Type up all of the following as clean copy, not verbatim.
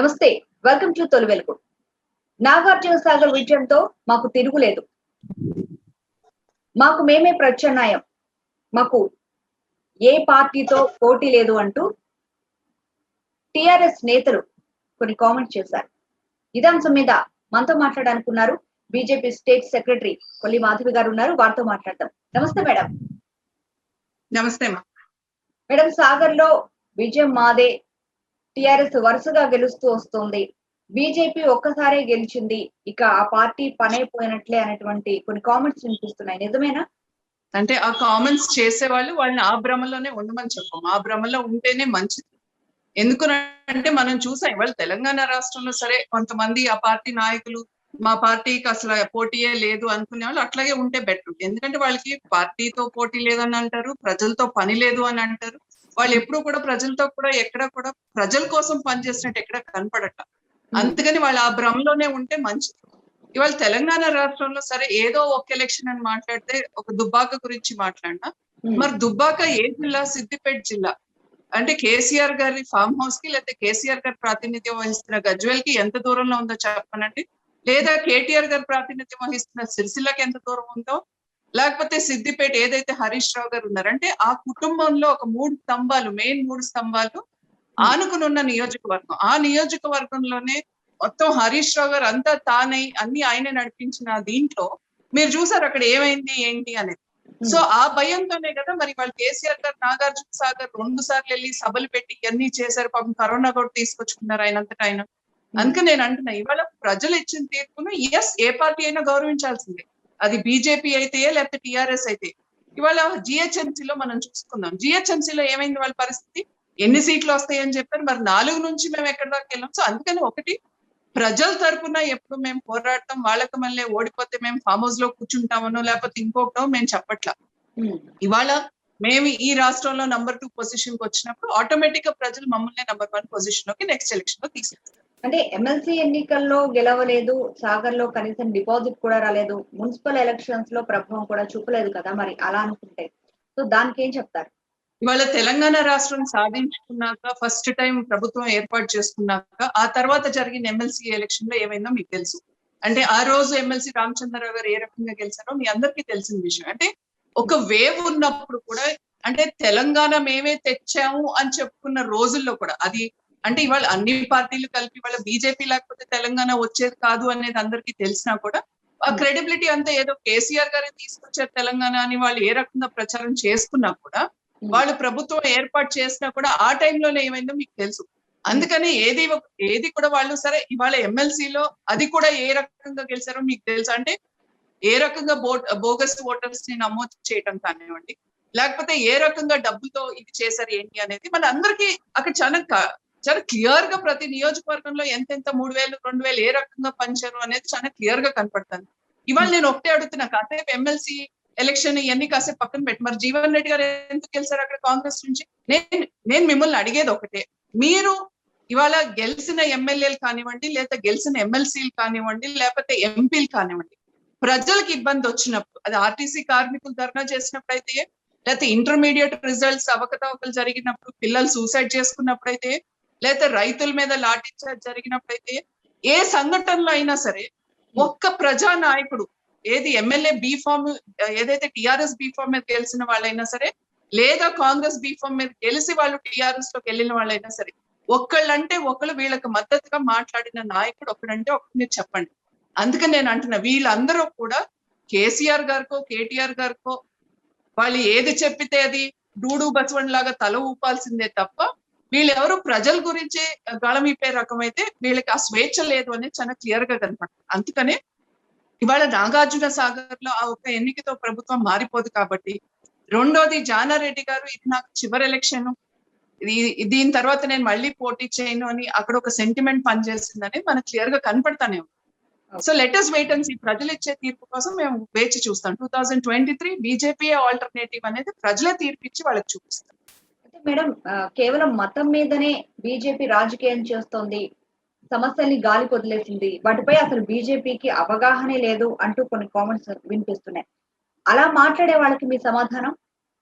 నమస్తే, welcome to తొలి వెలుగు. నాగార్జున సాగర్ విజయంతో మాకు తిరుగులేదు, మాకు మేమే ప్రత్యామ్నాయం, మాకు ఏ పార్టీతో పోటీ లేదు అంటూ టిఆర్ఎస్ నేతలు కొన్ని కామెంట్స్ చేశారు. ఇదే అంశం మీద మనతో మాట్లాడాలనుకున్నారు BJP state secretary Kolli Madhavi garu ఉన్నారు. వారితో మాట్లాడదాం. నమస్తే మేడం. నమస్తే మేడం, సాగర్ లో విజయం మాదే, టిఆర్ఎస్ వరుసగా గెలుస్తూ వస్తుంది, బీజేపీ ఒక్కసారే గెలిచింది, ఇక ఆ పార్టీ పనైపోయినట్లే అనేటువంటి కొన్ని కామెంట్స్ వినిపిస్తున్నాయి. నిజమేనా? అంటే ఆ కామెంట్స్ చేసే వాళ్ళని ఆ భ్రమలోనే ఉండమని చెప్పాము. ఆ భ్రమలో ఉంటేనే మంచిది. ఎందుకంటే మనం చూసాం ఇవాళ తెలంగాణ రాష్ట్రంలో సరే కొంతమంది ఆ పార్టీ నాయకులు మా పార్టీకి అసలు పోటీయే లేదు అనుకునే వాళ్ళు అట్లాగే ఉంటే బెటర్. ఎందుకంటే వాళ్ళకి పార్టీతో పోటీ లేదని అంటారు, ప్రజలతో పని లేదు అని అంటారు. వాళ్ళు ఎప్పుడు కూడా ప్రజలతో కూడా ఎక్కడ కూడా ప్రజల కోసం పనిచేసినట్టు ఎక్కడ కనపడట. అందుకని వాళ్ళు ఆ భ్రమలోనే ఉంటే మంచిది. ఇవాళ తెలంగాణ రాష్ట్రంలో సరే ఏదో ఒక ఎలక్షన్ అని మాట్లాడితే ఒక దుబ్బాక గురించి మాట్లాడినా, మరి దుబ్బాక ఏ జిల్లా? సిద్దిపేట జిల్లా. అంటే కేసీఆర్ గారి ఫామ్ హౌస్ కి లేకపోతే కేసీఆర్ గారి ప్రాతినిధ్యం వహిస్తున్న గజ్వేల్ కి ఎంత దూరంలో ఉందో చెప్పనండి, లేదా కేటీఆర్ గారి ప్రాతినిధ్యం వహిస్తున్న సిరిసిల్లకి ఎంత దూరం ఉందో, లేకపోతే సిద్దిపేట ఏదైతే హరీష్ రావు గారు ఉన్నారంటే ఆ కుటుంబంలో ఒక మెయిన్ మూడు స్తంభాలు ఆనుకుని ఉన్న నియోజకవర్గం. ఆ నియోజకవర్గంలోనే మొత్తం హరీష్ రావు గారు అంతా తానై అన్ని ఆయనే నడిపించిన దీంట్లో మీరు చూసారు అక్కడ ఏమైంది ఏంటి అనేది. సో ఆ భయంతోనే కదా మరి వాళ్ళు కేసీఆర్ గారు నాగార్జున సాగర్ 2 సార్లు వెళ్ళి సభలు పెట్టి ఇవన్నీ చేశారు. పాపం కరోనా కూడా తీసుకొచ్చుకున్నారు ఆయనంతటా ఆయన. అందుకని నేను అంటున్నా ఇవాళ ప్రజలు ఇచ్చిన తీర్పును ఏ పార్టీ అయినా గౌరవించాల్సిందే. అది బీజేపీ అయితే లేకపోతే టిఆర్ఎస్ అయితే. ఇవాళ జిహెచ్ఎంసీలో మనం చూసుకుందాం. జిహెచ్ఎంసీలో ఏమైంది వాళ్ళ పరిస్థితి? ఎన్ని సీట్లు వస్తాయని చెప్పారు, మరి 4 నుంచి మేము ఎక్కడి దాకా వెళ్ళాం. సో అందుకని ఒకటి, ప్రజల తరపున ఎప్పుడు మేము పోరాడతాం, వాళ్ళకి మళ్ళీ ఓడిపోతే మేము ఫామ్ హౌస్ లో కూర్చుంటామనో లేకపోతే ఇంకొకటో మేము చెప్పట్లా. ఇవాళ మేము ఈ రాష్ట్రంలో నంబర్ 2 పొజిషన్ కి వచ్చినప్పుడు ఆటోమేటిక్ గా ప్రజలు మమ్మల్ని నంబర్ 1 పొజిషన్ లోకి నెక్స్ట్ ఎలక్షన్ లో తీసుకొస్తారు. అంటే ఎమ్మెల్సీ ఎన్నికల్లో గెలవలేదు, సాగర్ లో కనీసం డిపాజిట్ కూడా రాలేదు, మున్సిపల్ ఎలక్షన్స్ లో ప్రభావం కూడా చూపలేదు కదా, మరి అలా అనుకుంటే సో దానికి ఏం చెప్తారు? ఇవాళ తెలంగాణ రాష్ట్రం సాధించుకున్నాక ఫస్ట్ టైం ప్రభుత్వం ఏర్పాటు చేసుకున్నాక ఆ తర్వాత జరిగిన ఎమ్మెల్సీ ఎలక్షన్ లో ఏమైందో మీకు తెలుసు. అంటే ఆ రోజు ఎమ్మెల్సీ రామచంద్రరావు గారు ఏ రకంగా గెలిచారో మీ అందరికీ తెలిసిన విషయం. అంటే ఒక వేవ్ ఉన్నప్పుడు కూడా, అంటే తెలంగాణ మేమే తెచ్చాము అని చెప్పుకున్న రోజుల్లో కూడా అది అంటే ఇవాళ అన్ని పార్టీలు కలిపి ఇవాళ బీజేపీ లేకపోతే తెలంగాణ వచ్చేది కాదు అనేది అందరికీ తెలిసినా కూడా ఆ క్రెడిబిలిటీ అంతా ఏదో కేసీఆర్ గారే తీసుకొచ్చారు తెలంగాణ అని వాళ్ళు ఏ రకంగా ప్రచారం చేసుకున్నా కూడా, వాళ్ళు ప్రభుత్వం ఏర్పాటు చేసినా కూడా ఆ టైంలోనే ఏమైందో మీకు తెలుసు. అందుకని ఏది కూడా వాళ్ళు సరే ఇవాళ ఎమ్మెల్సీలో అది కూడా ఏ రకంగా గెలిచారో మీకు తెలుసు. అంటే ఏ రకంగా బోగస్ ఓటర్స్ ని నమోదు చేయటం కానివ్వండి, లేకపోతే ఏ రకంగా డబ్బుతో ఇది చేశారు ఏంటి అనేది మన అందరికీ అక్కడ చాలా క్లియర్ గా ప్రతి నియోజకవర్గంలో ఎంతెంత 3,000 2,000 ఏ రకంగా పంచారు అనేది చాలా క్లియర్ గా కనపడుతుంది. ఇవాళ నేను ఒకటే అడుగుతున్నా, కాసేపు ఎమ్మెల్సీ ఎలక్షన్ ఇవన్నీ కాసేపు పక్కన పెట్టి మరి జీవన్ రెడ్డి గారు ఎందుకు గెలిచారు అక్కడ కాంగ్రెస్ నుంచి? నేను మిమ్మల్ని అడిగేది ఒకటే, మీరు ఇవాళ గెలిచిన ఎమ్మెల్యేలు కానివ్వండి, లేదా గెలిచిన ఎమ్మెల్సీలు కానివ్వండి, లేకపోతే ఎంపీలు కానివ్వండి, ప్రజలకు ఇబ్బంది వచ్చినప్పుడు, అది ఆర్టీసీ కార్మికులు ధర్నా చేసినప్పుడు అయితే, లేకపోతే ఇంటర్మీడియట్ రిజల్ట్స్ అవకతవకలు జరిగినప్పుడు, పిల్లలు సూసైడ్ చేసుకున్నప్పుడైతే, లేకపోతే రైతుల మీద లాఠీ చార్జ్ జరిగినప్పుడైతే, ఏ సంఘటనలో అయినా సరే ఒక్క ప్రజా నాయకుడు ఏది ఎమ్మెల్యే బీఫామ్ ఏదైతే టిఆర్ఎస్ బీఫామ్ మీద గెలిచిన వాళ్ళైనా సరే, లేదా కాంగ్రెస్ బీఫామ్ మీద గెలిచి వాళ్ళు టిఆర్ఎస్ లోకి వెళ్ళిన వాళ్ళైనా సరే, ఒకళ్ళు వీళ్ళకి మద్దతుగా మాట్లాడిన నాయకుడు ఒకడంటే ఒకటి మీరు చెప్పండి. అందుకని నేను అంటున్నా, వీళ్ళందరూ కూడా కేసీఆర్ గారికో కేటీఆర్ గారికో వాళ్ళు ఏది చెప్పితే అది డూడు బసవన్ లాగా తల ఊపాల్సిందే తప్ప, వీళ్ళెవరు ప్రజల గురించి గళమిపే రకమైతే వీళ్ళకి ఆ స్వేచ్ఛ లేదు అనేది చాలా క్లియర్ గా కనపడుతుంది. అందుకనే ఇవాళ నాగార్జున సాగర్ లో ఆ ఒక ఎన్నికతో ప్రభుత్వం మారిపోదు కాబట్టి, రెండోది జానారెడ్డి గారు ఇది నాకు చివరి ఎలక్షన్, దీని తర్వాత నేను మళ్ళీ పోటీ చేయను అని అక్కడ ఒక సెంటిమెంట్ పనిచేస్తుందని మనకు క్లియర్ గా కనపడతానే ఉంది. So let us wait and see. ప్రజలు ఇచ్చే తీర్పు కోసం మేము వేచి చూస్తాం. 2023 బీజేపీ ఆల్టర్నేటివ్ అనేది ప్రజలే తీర్పిచ్చి వాళ్ళకి చూపిస్తారు. అయితే మేడం, కేవలం మతం మీదనే బీజేపీ రాజకీయం చేస్తోంది, సమస్యల్ని గాలి వదిలేసింది, వాటిపై అసలు బీజేపీకి అవగాహనే లేదు అంటూ కొన్ని కామెంట్స్ వినిపిస్తున్నాయి. అలా మాట్లాడే వాళ్ళకి మీ సమాధానం?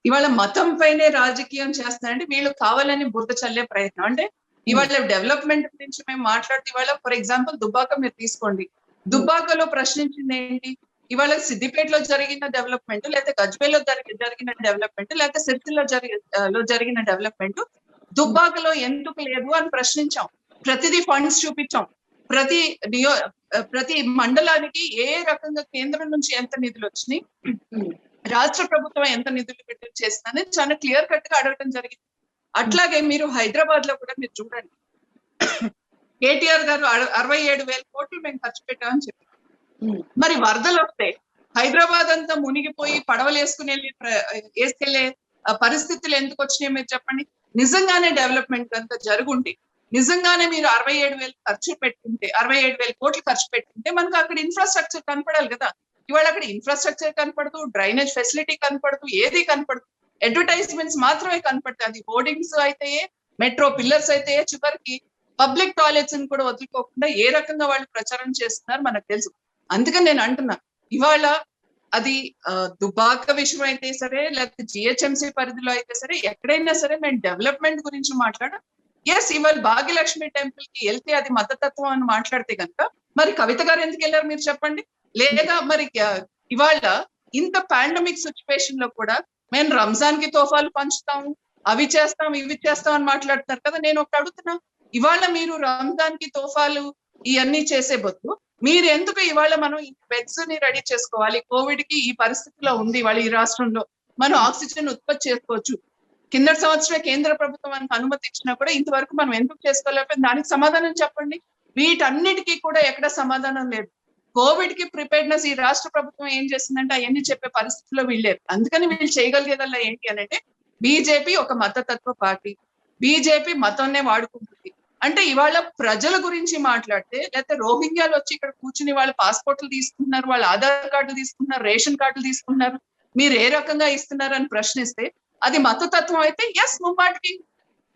ఇవాళ మతం పైనే రాజకీయం చేస్తున్నారంటే వీళ్ళు కావాలని బురద చల్లే ప్రయత్నం. అంటే ఇవాళ డెవలప్మెంట్ గురించి మేము మాట్లాడితే ఇవాళ ఫర్ ఎగ్జాంపుల్ దుబ్బాక మీరు తీసుకోండి. దుబ్బాకలో ప్రశ్నించింది ఏంటి? ఇవాళ సిద్దిపేటలో జరిగిన డెవలప్మెంట్, లేకపోతే గజ్వేల్లో జరిగిన డెవలప్మెంట్, లేకపోతే సిరిసిల్లో జరిగిన డెవలప్మెంట్ దుబ్బాకలో ఎందుకు లేదు అని ప్రశ్నించాం. ప్రతిదీ ఫండ్స్ చూపించాం. ప్రతి మండలానికి ఏ రకంగా కేంద్రం నుంచి ఎంత నిధులు వచ్చినాయి, రాష్ట్ర ప్రభుత్వం ఎంత నిధులు విడుదల చేసిందని చాలా క్లియర్ కట్ గా అడగడం జరిగింది. అట్లాగే మీరు హైదరాబాద్ లో కూడా మీరు చూడండి, కేటీఆర్ గారు 67,000 కోట్లు మేము ఖర్చు పెట్టామని చెప్పి, మరి వరదలు వస్తే హైదరాబాద్ అంతా మునిగిపోయి పడవలు వేసుకెళ్లే పరిస్థితులు ఎందుకు వచ్చినాయి మీరు చెప్పండి. నిజంగానే డెవలప్మెంట్ అంతా జరుగుంటే, నిజంగానే మీరు 67,000 కోట్లు ఖర్చు పెట్టుకుంటే మనకు అక్కడ ఇన్ఫ్రాస్ట్రక్చర్ కనపడాలి కదా. ఇవాళ అక్కడ ఇన్ఫ్రాస్ట్రక్చర్ కనపడదు, డ్రైనేజ్ ఫెసిలిటీ కనపడదు, ఏది కనపడదు. అడ్వర్టైజ్మెంట్స్ మాత్రమే కనపడతాయి. అది హోర్డింగ్స్ అయితే, మెట్రో పిల్లర్స్ అయితే, చివరికి పబ్లిక్ టాయిలెట్స్ ని కూడా వదులుకోకుండా ఏ రకంగా వాళ్ళు ప్రచారం చేస్తున్నారు మనకు తెలుసు. అందుకని నేను అంటున్నా, ఇవాళ అది దుబాక విషయం అయితే సరే, లేకపోతే జిహెచ్ఎంసీ పరిధిలో అయితే సరే, ఎక్కడైనా సరే మేము డెవలప్మెంట్ గురించి మాట్లాడడం. ఎస్, ఇవాళ భాగ్యలక్ష్మి టెంపుల్ కి వెళ్తే అది మతతత్వం అని మాట్లాడితే కనుక మరి కవిత గారు ఎందుకు వెళ్ళారు మీరు చెప్పండి. లేదా మరి ఇవాళ ఇంత పాండమిక్ సిచ్యువేషన్ లో కూడా మేము రంజాన్ కి తోఫాలు పంచుతాము, అవి చేస్తాం, ఇవి చేస్తాం అని మాట్లాడుతున్నారు కదా. నేను ఒకటి అడుగుతున్నా, ఇవాళ మీరు రంజాన్ కి తోఫాలు ఇవన్నీ చేసే బదులు మీరు ఎందుకు ఇవాళ మనం ఈ బెడ్స్ ని రెడీ చేసుకోవాలి? కోవిడ్ కి ఈ పరిస్థితిలో ఉంది ఇవాళ ఈ రాష్ట్రంలో, మనం ఆక్సిజన్ ఉత్పత్తి చేసుకోవచ్చు. కిందటి సంవత్సరమే కేంద్ర ప్రభుత్వం మనకు అనుమతి ఇచ్చినా కూడా ఇంతవరకు మనం ఎందుకు చేసుకోలేకపోతే దానికి సమాధానం చెప్పండి. వీటన్నిటికీ కూడా ఎక్కడ సమాధానం లేదు. కోవిడ్ కి ప్రిపేర్డ్నెస్ ఈ రాష్ట్ర ప్రభుత్వం ఏం చేసిందంటే అవన్నీ చెప్పే పరిస్థితిలో వీళ్ళేరు. అందుకని వీళ్ళు చేయగలిగేదల్లా ఏంటి అంటే, బీజేపీ ఒక మతతత్వ పార్టీ, బీజేపీ మతాన్నే వాడుకుంటుంది. అంటే ఇవాళ ప్రజల గురించి మాట్లాడితే, లేకపోతే రోహింగ్యాలు వచ్చి ఇక్కడ కూర్చుని వాళ్ళ పాస్పోర్ట్లు తీసుకుంటున్నారు, వాళ్ళ ఆధార్ కార్డులు తీసుకుంటున్నారు, రేషన్ కార్డులు తీసుకుంటున్నారు, మీరు ఏ రకంగా ఇస్తున్నారు అని ప్రశ్నిస్తే అది మతతత్వం అయితే ఎస్, ముమ్మాటికి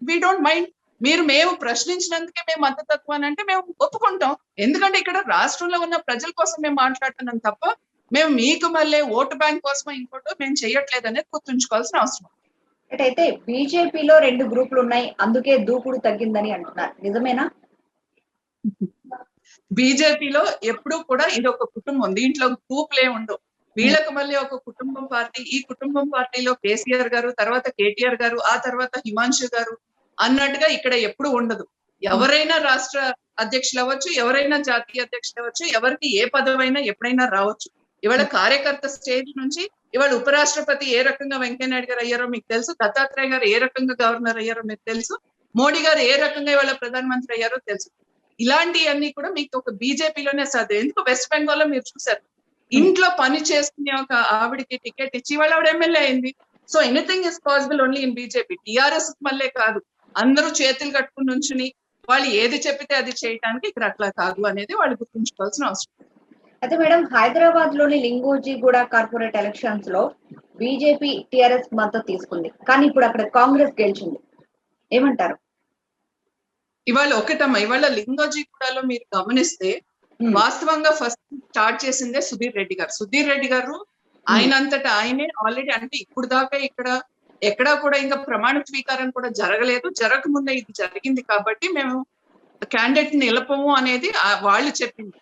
వీ డోంట్ మైండ్. మేము ప్రశ్నించినందుకే మేము మతతత్వం అని అంటే మేము ఒప్పుకుంటాం. ఎందుకంటే ఇక్కడ రాష్ట్రంలో ఉన్న ప్రజల కోసం మేము మాట్లాడుతున్నాం తప్ప మేము మీకు మళ్ళీ ఓటు బ్యాంక్ కోసం ఇంకోటో మేము చెయ్యట్లేదు అనేది గుర్తుంచుకోవాల్సిన అవసరం. అయితే బీజేపీలో 2 గ్రూపులు ఉన్నాయి, అందుకే దూకుడు తగ్గిందని అంటున్నారు, నిజమేనా? బీజేపీలో ఎప్పుడూ కూడా ఇది ఒక కుటుంబం, దీంట్లో గ్రూపులే ఉండవు. వీళ్ళకు మళ్ళీ ఒక కుటుంబం పార్టీ. ఈ కుటుంబం పార్టీలో కేసీఆర్ గారు, తర్వాత కేటీఆర్ గారు, ఆ తర్వాత హిమాంశు గారు అన్నట్టుగా ఇక్కడ ఎప్పుడు ఉండదు. ఎవరైనా రాష్ట్ర అధ్యక్షులు అవ్వచ్చు, ఎవరైనా జాతీయ అధ్యక్షులు అవ్వచ్చు, ఎవరికి ఏ పదవైనా ఎప్పుడైనా రావచ్చు. ఇవాళ కార్యకర్త స్టేజ్ నుంచి ఇవాళ ఉపరాష్ట్రపతి ఏ రకంగా వెంకయ్యనాయుడు గారు అయ్యారో మీకు తెలుసు, దత్తాత్రేయ గారు ఏ రకంగా గవర్నర్ అయ్యారో మీకు తెలుసు, మోడీ గారు ఏ రకంగా ఇవాళ ప్రధానమంత్రి అయ్యారో తెలుసు. ఇలాంటివన్నీ కూడా మీకు ఒక బీజేపీలోనే సాధ్యం. ఎందుకు వెస్ట్ బెంగాల్ లో మీరు చూసారు, ఇంట్లో పని చేసుకునే ఒక ఆవిడికి టికెట్ ఇచ్చి వాళ్ళ ఆవిడ ఎమ్మెల్యే అయింది. So anything is possible only in BJP. TRS మళ్ళీ కాదు, అందరూ చేతులు కట్టుకుని నుంచుని వాళ్ళు ఏది చెప్పితే అది చేయడానికి ఇక్కడ అట్లా కాదు అనేది వాళ్ళు గుర్తుంచుకోవాల్సిన అవసరం. అయితే మేడం, హైదరాబాద్ లోని లింగోజిగూడ కార్పొరేట్ ఎలక్షన్స్ లో బీజేపీ టిఆర్ఎస్ మద్దతు తీసుకుంది, కానీ ఇప్పుడు అక్కడ కాంగ్రెస్ గెలిచింది, ఏమంటారు? ఇవాళ ఒకటమ్మా, ఇవాళ లింగోజిగూడలో మీరు గమనిస్తే వాస్తవంగా ఫస్ట్ స్టార్ట్ చేసిందే సుధీర్ రెడ్డి గారు. సుధీర్ రెడ్డి గారు ఆయనంతటా ఆయనే ఆల్రెడీ, అంటే ఇప్పుడు దాకా ఇక్కడ ఎక్కడా కూడా ఇంకా ప్రమాణ స్వీకారం కూడా జరగలేదు, జరగకముందే ఇది జరిగింది కాబట్టి మేము క్యాండిడేట్ నిలపము అనేది వాళ్ళు చెప్పింది.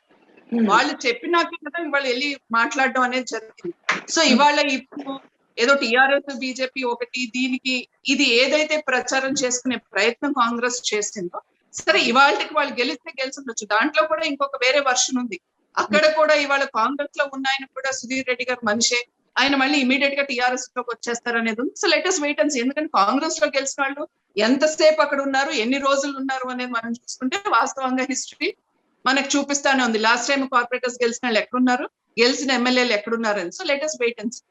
వాళ్ళు చెప్పినాకే కదా ఇవాళ వెళ్ళి మాట్లాడడం అనేది జరిగింది. సో ఇవాళ ఇప్పుడు ఏదో టిఆర్ఎస్ బీజేపీ ఒకటి, దీనికి ఇది ఏదైతే ప్రచారం చేసుకునే ప్రయత్నం కాంగ్రెస్ చేసిందో, సరే ఇవాళకి వాళ్ళు గెలిస్తే గెలిచిండొచ్చు, దాంట్లో కూడా ఇంకొక వేరే వర్షన్ ఉంది. అక్కడ కూడా ఇవాళ కాంగ్రెస్ లో ఉన్న ఆయన కూడా సుధీర్ రెడ్డి గారు మనిషే, ఆయన మళ్ళీ ఇమీడియట్ గా టిఆర్ఎస్ లోకి వచ్చేస్తారు అనేది ఉంది. So let us wait and see. ఎందుకంటే కాంగ్రెస్ లో గెలిచిన వాళ్ళు ఎంతసేపు అక్కడ ఉన్నారు, ఎన్ని రోజులు ఉన్నారు అనేది మనం చూసుకుంటే వాస్తవంగా హిస్టరీ మనకు చూపిస్తానే ఉంది. లాస్ట్ టైం కార్పొరేటర్స్ గెలిచిన వాళ్ళు ఎక్కడున్నారు, గెలిచిన ఎమ్మెల్యేలు ఎక్కడున్నారు అని. So let us wait and see.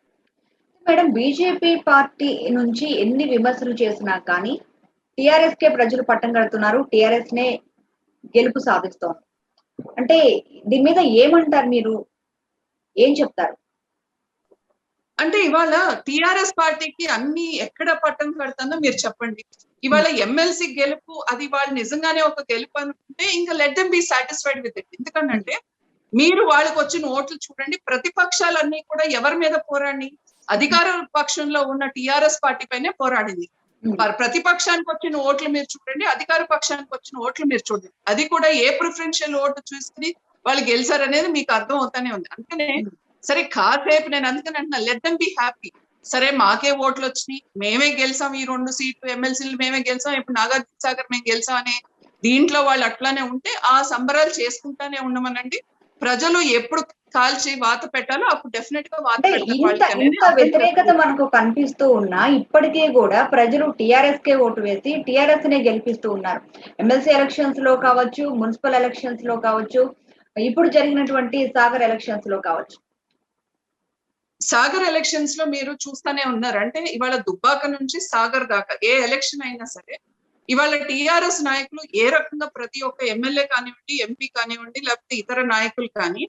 Madam, BJP party నుంచి ఎన్ని విమర్శలు చేసినా కానీ టిఆర్ఎస్ కే ప్రజలు పట్టం కడుతున్నారు, టిఆర్ఎస్ నే గెలుపు సాధిస్తోంది. అంటే దీని మీద ఏమంటారు, మీరు ఏం చెప్తారు? అంటే ఇవాళ టిఆర్ఎస్ పార్టీకి అన్ని ఎక్కడ పట్టం కడుతుందో మీరు చెప్పండి. ఇవాళ ఎమ్మెల్సీ గెలుపు అది వాళ్ళు నిజంగానే ఒక గెలుపు అనుకుంటే ఇంకా let them be satisfied with it. ఎందుకంటే మీరు వాళ్ళకి వచ్చిన ఓట్లు చూడండి, ప్రతిపక్షాలన్నీ కూడా ఎవరి మీద పోరాడి, అధికార పక్షంలో ఉన్న టిఆర్ఎస్ పార్టీ పైనే పోరాడింది. ప్రతిపక్షానికి వచ్చిన ఓట్లు మీరు చూడండి, అధికార పక్షానికి వచ్చిన ఓట్లు మీరు చూడండి. అది కూడా ఏ ప్రిఫరెన్షియల్ ఓటు చూసుకుని వాళ్ళు గెలిచారనేది మీకు అర్థం అవుతానే ఉంది. అందుకనే సరే కాసేపు నేను అందుకని అంటున్నా, లెట్ దెమ్ బి హ్యాపీ. సరే మాకే ఓట్లు వచ్చినాయి, మేమే గెలిచాం, ఈ 2 సీట్లు ఎమ్మెల్సీలు మేమే గెలిచాం, ఇప్పుడు నాగార్జున సాగర్ మేము గెలిచాం అనే దీంట్లో వాళ్ళు అట్లానే ఉంటే ఆ సంబరాలు చేసుకుంటానే ఉండమనండి. ప్రజలు ఎప్పుడు కాల్చి వాత పెట్టాలో అప్పుడు డెఫినెట్ గా వాత ఇంత వ్యతిరేకత మనకు కనిపిస్తూ ఉన్నా ఇప్పటికీ కూడా ప్రజలు టిఆర్ఎస్ కే ఓటు వేసి టిఆర్ఎస్ నే గెలిపిస్తూ ఉన్నారు. ఎమ్మెల్సీ ఎలక్షన్స్ లో కావచ్చు, మున్సిపల్ ఎలక్షన్స్ లో కావచ్చు, ఇప్పుడు జరిగినటువంటి సాగర్ ఎలక్షన్స్ లో కావచ్చు. సాగర్ ఎలక్షన్స్ లో మీరు చూస్తానే ఉన్నారు. అంటే ఇవాళ దుబ్బాక నుంచి సాగర్ దాకా ఏ ఎలక్షన్ అయినా సరే ఇవాళ టిఆర్ఎస్ నాయకులు ఏ రకంగా ప్రతి ఒక్క ఎమ్మెల్యే కానివ్వండి, ఎంపీ కానివ్వండి, లేకపోతే ఇతర నాయకులు కానీ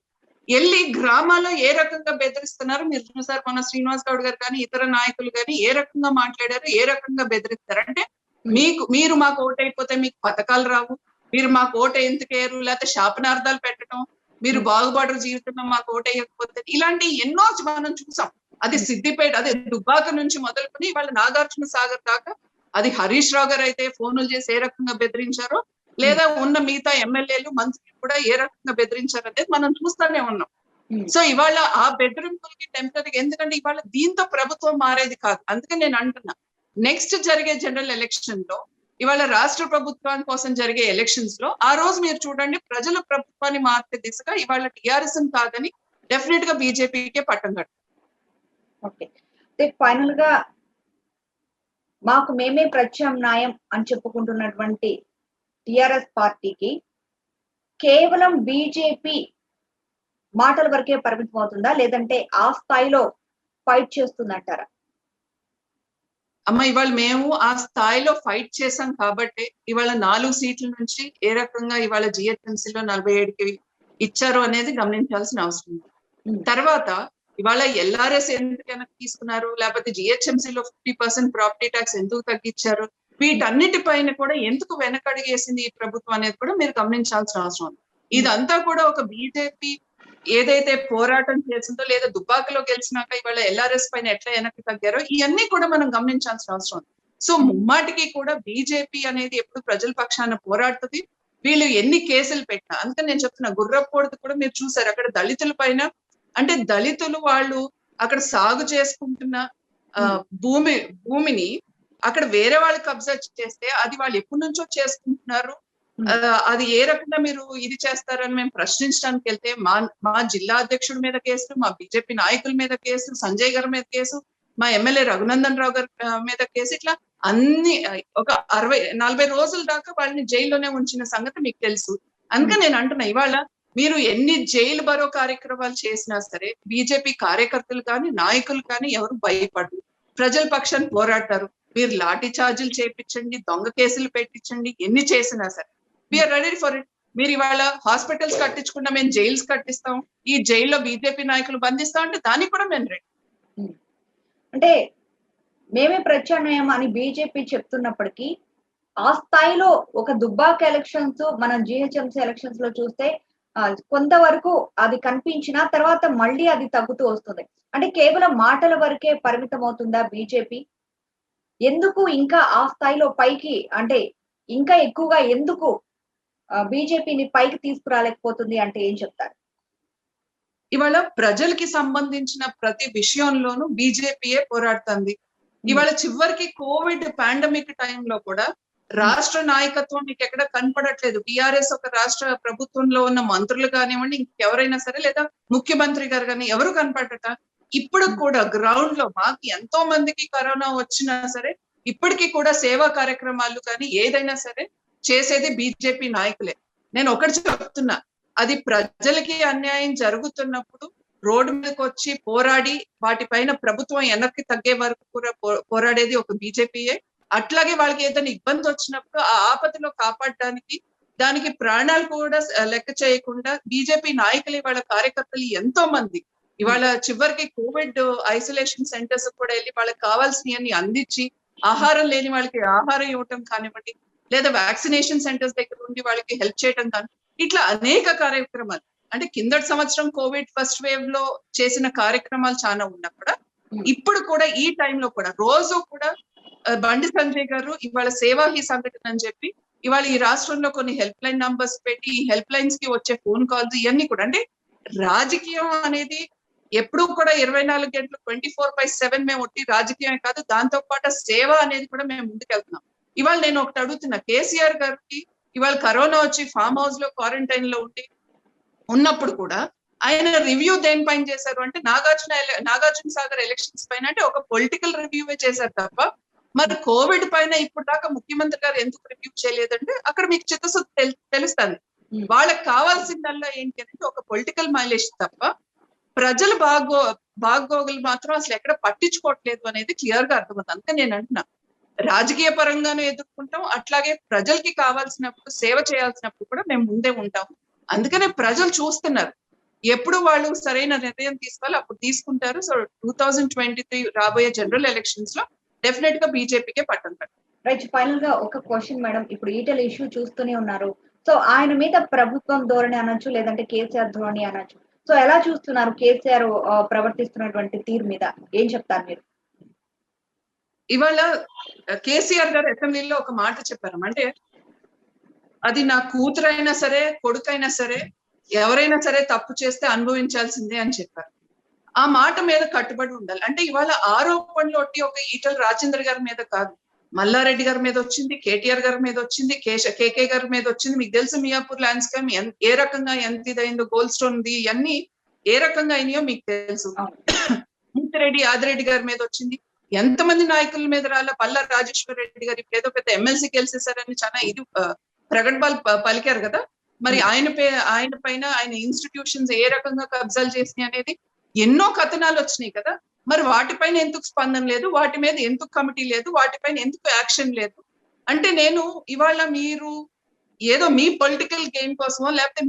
వెళ్ళి గ్రామాల్లో ఏ రకంగా బెదిరిస్తున్నారు మీరు చూసారు. మన శ్రీనివాస్ గౌడ్ గారు కానీ ఇతర నాయకులు కానీ ఏ రకంగా మాట్లాడారు, ఏ రకంగా బెదిరిస్తారు. అంటే మీరు మాకు ఓటైపోతే మీకు పథకాలు రావు, మీరు మాకు ఓటు ఎందుకేరు, లేకపోతే శాపనార్థాలు పెట్టడం, మీరు బాగుపడరు జీవితంలో మాకు ఓటేయకపోతే, ఇలాంటి ఎన్నో మనం చూసాం. అది సిద్దిపేట, అదే దుబ్బాక నుంచి మొదలుకొని వాళ్ళ నాగార్జున సాగర్ దాకా, అది హరీష్ రావు గారు అయితే ఫోన్లు చేసి ఏ రకంగా బెదిరించారో, లేదా ఉన్న మిగతా ఎమ్మెల్యేలు మంత్రులు కూడా ఏ రకంగా బెదిరించారు అనేది మనం చూస్తూనే ఉన్నాం. సో ఇవాళ ఆ బెదిరింపులకి టెంపరీ, ఎందుకంటే ఇవాళ దీంతో ప్రభుత్వం మారేది కాదు. అందుకని నేను అంటున్నా, నెక్స్ట్ జరిగే జనరల్ ఎలక్షన్ లో ఇవాళ రాష్ట్ర ప్రభుత్వానికి కోసం జరిగే ఎలక్షన్స్ లో ఆ రోజు మీరు చూడండి ప్రజల ప్రభుత్వాన్ని మార్చే దిశగా ఇవాళ టిఆర్ఎస్ కాదని డెఫినెట్ గా బీజేపీకే పట్టం కట్టు. ఓకే, ఫైనల్ గా మాకు మేమే ప్రత్యామ్నాయం అని చెప్పుకుంటున్నటువంటి టిఆర్ఎస్ పార్టీకి కేవలం బీజేపీ మాటల వరకే పరిమితం అవుతుందా, లేదంటే ఆ స్థాయిలో ఫైట్ చేస్తుందంటారా? అమ్మ ఇవాళ మేము ఆ స్థాయిలో ఫైట్ చేశాం కాబట్టి ఇవాళ 4 సీట్ల నుంచి ఏ రకంగా ఇవాళ జిహెచ్ఎంసీలో 47కి ఇచ్చారు అనేది గమనించాల్సిన అవసరం ఉంది. తర్వాత ఇవాళ ఎల్ఆర్ఎస్ ఎందుకు వెనక్కి తీసుకున్నారు, లేకపోతే జిహెచ్ఎంసీలో 50% ప్రాపర్టీ ట్యాక్స్ ఎందుకు తగ్గించారు, వీటన్నిటిపైన కూడా ఎందుకు వెనకడిగేసింది ఈ ప్రభుత్వం అనేది కూడా మీరు గమనించాల్సిన అవసరం ఉంది. ఇదంతా కూడా ఒక బీజేపీ ఏదైతే పోరాటం చేసిందో, లేదా దుబ్బాకలో గెలిచినాక ఇవాళ ఎల్ఆర్ఎస్ పైన ఎట్లా వెనక్కి తగ్గారో ఇవన్నీ కూడా మనం గమనించాల్సిన అవసరం ఉంది. సో ముమ్మాటికి కూడా బీజేపీ అనేది ఎప్పుడు ప్రజల పక్షాన పోరాడుతుంది. వీళ్ళు ఎన్ని కేసులు పెట్టినా, అందుకని నేను చెప్తున్నా, గుర్రపోడుది కూడా మీరు చూసారు. అక్కడ దళితుల పైన, అంటే దళితులు వాళ్ళు అక్కడ సాగు చేసుకుంటున్న భూమిని అక్కడ వేరే వాళ్ళు కబ్జా చేస్తే అది వాళ్ళు ఎప్పటి నుంచో చేసుకుంటున్నారు, అది ఏ రకంగా మీరు ఇది చేస్తారని మేము ప్రశ్నించడానికి వెళ్తే మా జిల్లా అధ్యక్షుడి మీద కేసు, మా బీజేపీ నాయకుల మీద కేసు, సంజయ్ గారి మీద కేసు, మా ఎమ్మెల్యే రఘునందన్ రావు గారి మీద కేసు, ఇట్లా అన్ని ఒక 40 రోజుల దాకా వాళ్ళని జైల్లోనే ఉంచిన సంగతి మీకు తెలుసు. అందుకని నేను అంటున్నా, ఇవాళ మీరు ఎన్ని జైలు బరో కార్యక్రమాలు చేసినా సరే బీజేపీ కార్యకర్తలు కానీ నాయకులు కానీ ఎవరు భయపడరు, ప్రజల పక్షాన్ని పోరాడతారు. మీరు లాఠీ చార్జీలు చేయించండి, దొంగ కేసులు పెట్టించండి, ఎన్ని చేసినా సరే వీఆర్ రెడీ ఫర్ ఇట్. మీరు ఇవాళ హాస్పిటల్స్ కట్టించకుండా మేము జైల్స్ కట్టిస్తాం, ఈ జైల్లో బీజేపీ నాయకులు బంధిస్తాం అంటే దానికి కూడా మేము రెడీ. అంటే మేమే ప్రత్యామ్నాయం అని బీజేపీ చెప్తున్నప్పటికీ ఆ స్థాయిలో ఒక దుబ్బాక ఎలక్షన్స్, మనం జిహెచ్ఎంసీ ఎలక్షన్స్ లో చూస్తే కొంతవరకు అది కనిపించిన తర్వాత మళ్ళీ అది తగ్గుతూ వస్తుంది. అంటే కేవలం మాటల వరకే పరిమితం అవుతుందా బీజేపీ? ఎందుకు ఇంకా ఆ స్థాయిలో పైకి, అంటే ఇంకా ఎక్కువగా ఎందుకు బీజేపీని పైకి తీసుకురాలేకపోతుంది అంటే ఏం చెప్తారు? ఇవాళ ప్రజలకి సంబంధించిన ప్రతి విషయంలోనూ బీజేపీయే పోరాడుతుంది. ఇవాళ చివరికి కోవిడ్ పాండమిక్ టైంలో కూడా రాష్ట్ర నాయకత్వం మీకు ఎక్కడ కనపడట్లేదు. టిఆర్ఎస్ ఒక రాష్ట్ర ప్రభుత్వంలో ఉన్న మంత్రులు కానివ్వండి, ఇంకెవరైనా సరే, లేదా ముఖ్యమంత్రి గారు కానీ ఎవరు కనపడట. ఇప్పుడు కూడా గ్రౌండ్ లో మాకు ఎంతో మందికి కరోనా వచ్చినా సరే ఇప్పటికీ కూడా సేవా కార్యక్రమాలు కానీ ఏదైనా సరే చేసేది బీజేపీ నాయకులే. నేను ఒకటి చెప్తున్నా, అది ప్రజలకి అన్యాయం జరుగుతున్నప్పుడు రోడ్డు మీదకి వచ్చి పోరాడి వాటిపైన ప్రభుత్వం వెనక్కి తగ్గే వరకు కూడా పోరాడేది ఒక బీజేపీయే. అట్లాగే వాళ్ళకి ఏదైనా ఇబ్బంది వచ్చినప్పుడు ఆ ఆపదలో కాపాడడానికి దానికి ప్రాణాలు కూడా లెక్క చేయకుండా బీజేపీ నాయకులు వాళ్ళ కార్యకర్తలు ఎంతో మంది ఇవాళ చివరికి కోవిడ్ ఐసోలేషన్ సెంటర్స్ కూడా వెళ్ళి వాళ్ళకి కావాల్సినవన్నీ అందించి, ఆహారం లేని వాళ్ళకి ఆహారం ఇవ్వటం కానివ్వండి, లేదా వ్యాక్సినేషన్ సెంటర్స్ దగ్గర ఉండి వాళ్ళకి హెల్ప్ చేయడం కానీ, ఇట్లా అనేక కార్యక్రమాలు. అంటే కిందటి సంవత్సరం కోవిడ్ ఫస్ట్ వేవ్ లో చేసిన కార్యక్రమాలు చాలా ఉన్నా కూడా ఇప్పుడు కూడా ఈ టైంలో కూడా రోజు కూడా బండి సంజయ్ గారు ఇవాళ సేవా హీ సంఘటన అని చెప్పి ఇవాళ ఈ రాష్ట్రంలో కొన్ని హెల్ప్ లైన్ నంబర్స్ పెట్టి ఈ హెల్ప్ లైన్స్ కి వచ్చే ఫోన్ కాల్స్ ఇవన్నీ కూడా అంటే రాజకీయం అనేది ఎప్పుడూ కూడా 24 గంటలు 24/7 మేము ఒట్టి రాజకీయమే కాదు, దాంతో పాటు సేవ అనేది కూడా మేము ముందుకెళ్తున్నాం. ఇవాళ నేను ఒకటి అడుగుతున్నా, కేసీఆర్ గారికి ఇవాళ కరోనా వచ్చి ఫామ్ హౌస్ లో క్వారంటైన్ లో ఉన్నప్పుడు కూడా ఆయన రివ్యూ దేనిపైన చేశారు అంటే నాగార్జున సాగర్ ఎలక్షన్స్ పైన, అంటే ఒక పొలిటికల్ రివ్యూవే చేశారు తప్ప మరి కోవిడ్ పైన ఇప్పుడు దాకా ముఖ్యమంత్రి గారు ఎందుకు రివ్యూ చేయలేదంటే అక్కడ మీకు చిత్తశుద్ధి తెలుస్తుంది. వాళ్ళకి కావాల్సిందల్లా ఏంటి అంటే ఒక పొలిటికల్ మైలేజ్ తప్ప ప్రజల బాగోగులు మాత్రం అసలు ఎక్కడ పట్టించుకోవట్లేదు అనేది క్లియర్ గా అర్థమవుతుంది. అందుకే నేను అంటున్నా, రాజకీయ పరంగానే ఎదుర్కొంటాం, అట్లాగే ప్రజలకి కావాల్సినప్పుడు సేవ చేయాల్సినప్పుడు కూడా మేము ముందే ఉంటాం. అందుకనే ప్రజలు చూస్తున్నారు, ఎప్పుడు వాళ్ళు సరైన నిర్ణయం తీసుకోవాలి అప్పుడు తీసుకుంటారు. సో 2023 రాబోయే జనరల్ ఎలక్షన్స్ లో డెఫినెట్ గా బీజేపీకే పట్టం కట్టారు. రైట్, ఫైనల్ గా ఒక క్వశ్చన్ మేడం, ఇప్పుడు ఈటెల ఇష్యూ చూస్తూనే ఉన్నారు. సో ఆయన మీద ప్రభుత్వం ధోరణి అనొచ్చు, లేదంటే కేసీఆర్ ధోరణి అనొచ్చు. సో ఎలా చూస్తున్నారు కేసీఆర్ ప్రవర్తిస్తున్నటువంటి తీరు మీద ఏం చెప్తారు మీరు? ఇవాళ కేసీఆర్ గారు అసెంబ్లీలో ఒక మాట చెప్పారు, అంటే అది నా కూతురైనా సరే కొడుకైనా సరే ఎవరైనా సరే తప్పు చేస్తే అనుభవించాల్సిందే అని చెప్పారు. ఆ మాట మీద కట్టుబడి ఉండాలి. అంటే ఇవాళ ఆరోపణలు ఒక ఈటల రాజేందర్ గారి మీద కాదు, మల్లారెడ్డి గారి మీద వచ్చింది, కేటీఆర్ గారి మీద వచ్చింది, కేకే గారి మీద వచ్చింది. మీకు తెలుసు మియాపూర్ ల్యాండ్ స్కామ్ ఏ రకంగా ఎంత ఇదైందో, గోల్డ్ స్టోన్ ది ఇవన్నీ ఏ రకంగా అయినాయో మీకు తెలుసు. ముత్తిరెడ్డి ఆదిరెడ్డి గారి మీద వచ్చింది, ఎంతమంది నాయకుల మీద రాలా. పల్లా రాజేశ్వర రెడ్డి గారు ఇప్పుడు ఏదో పెద్ద ఎమ్మెల్సీ గెలిచేశారని చాలా ఇది ప్రగడ్బాలు పలికారు కదా. మరి ఆయన పైన ఆయన ఇన్స్టిట్యూషన్స్ ఏ రకంగా కబ్జాలు చేసినాయి అనేది ఎన్నో కథనాలు వచ్చినాయి కదా. మరి వాటిపైన ఎందుకు స్పందన లేదు, వాటి మీద ఎందుకు కమిటీ లేదు, వాటిపైన ఎందుకు యాక్షన్ లేదు అంటే నేను ఇవాళ మీరు ఏదో మీ పొలిటికల్ గెయిన్ కోసమో లేకపోతే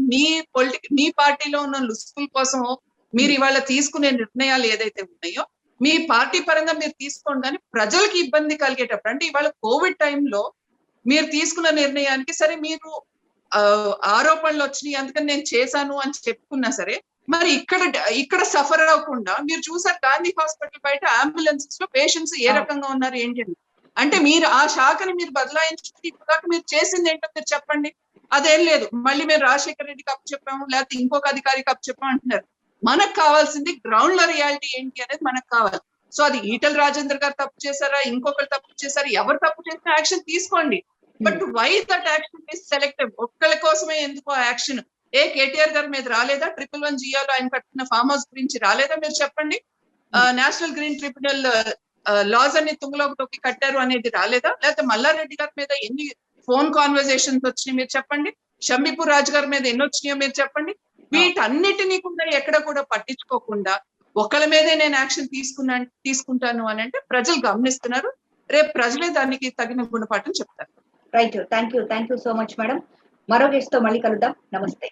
మీ పార్టీలో ఉన్న లుసుకుల కోసమో మీరు ఇవాళ తీసుకునే నిర్ణయాలు ఏదైతే ఉన్నాయో మీ పార్టీ పరంగా మీరు తీసుకోండి, కానీ ప్రజలకి ఇబ్బంది కలిగేటప్పుడు అంటే ఇవాళ కోవిడ్ టైంలో మీరు తీసుకున్న నిర్ణయానికి సరే మీరు ఆరోపణలు వచ్చినాయి అందుకని నేను చేశాను అని చెప్పుకున్నా సరే, మరి ఇక్కడ సఫర్ అవ్వకుండా మీరు చూసారు గాంధీ హాస్పిటల్ బయట అంబులెన్సెస్ లో పేషెంట్స్ ఏ రకంగా ఉన్నారు ఏంటి అని. అంటే మీరు ఆ శాఖని మీరు బదలాయించుకుంటే ఇప్పుడు దాకా మీరు చేసింది ఏంటో మీరు చెప్పండి. అదేం లేదు, మళ్ళీ మేము రాజశేఖర రెడ్డికి అప్పు చెప్పాము లేకపోతే ఇంకొక అధికారికి అప్పు చెప్పాము అంటున్నారు. మనకు కావాల్సింది గ్రౌండ్ లో రియాలిటీ ఏంటి అనేది మనకు కావాలి. సో అది ఈటల రాజేందర్ గారు తప్పు చేశారా, ఇంకొకరు తప్పు చేశారా, ఎవరు తప్పు చేసినా యాక్షన్ తీసుకోండి. But why that action is selective? ఒక్కళ్ళ కోసమే ఎందుకు ఆ యాక్షన్? కేటీఆర్ గారి మీద రాలేదా? 111 జియాలో ఆయన కట్టిన ఫామ్ హౌస్ గురించి రాలేదా? మీరు చెప్పండి. నేషనల్ గ్రీన్ ట్రిబ్యునల్ లాస్ అన్ని తుంగలోకి తొక్కి కట్టారు అనేది రాలేదా? లేకపోతే మల్లారెడ్డి గారి మీద ఎన్ని ఫోన్ కాన్వర్సేషన్స్ వచ్చినాయి మీరు చెప్పండి. షంబీపూర్ రాజు గారి మీద ఎన్ని వచ్చినాయో మీరు చెప్పండి. వీటన్నిటినీ కూడా ఎక్కడ కూడా పట్టించుకోకుండా ఒకళ్ళ మీదే నేను యాక్షన్ తీసుకుంటాను అని అంటే ప్రజలు గమనిస్తున్నారు. రేపు ప్రజలే దానికి తగిన గుణపాఠం చెప్తారు. Right, thank you so much madam. మరో గెస్ట్ తో మళ్ళీ కలుద్దాం. నమస్తే.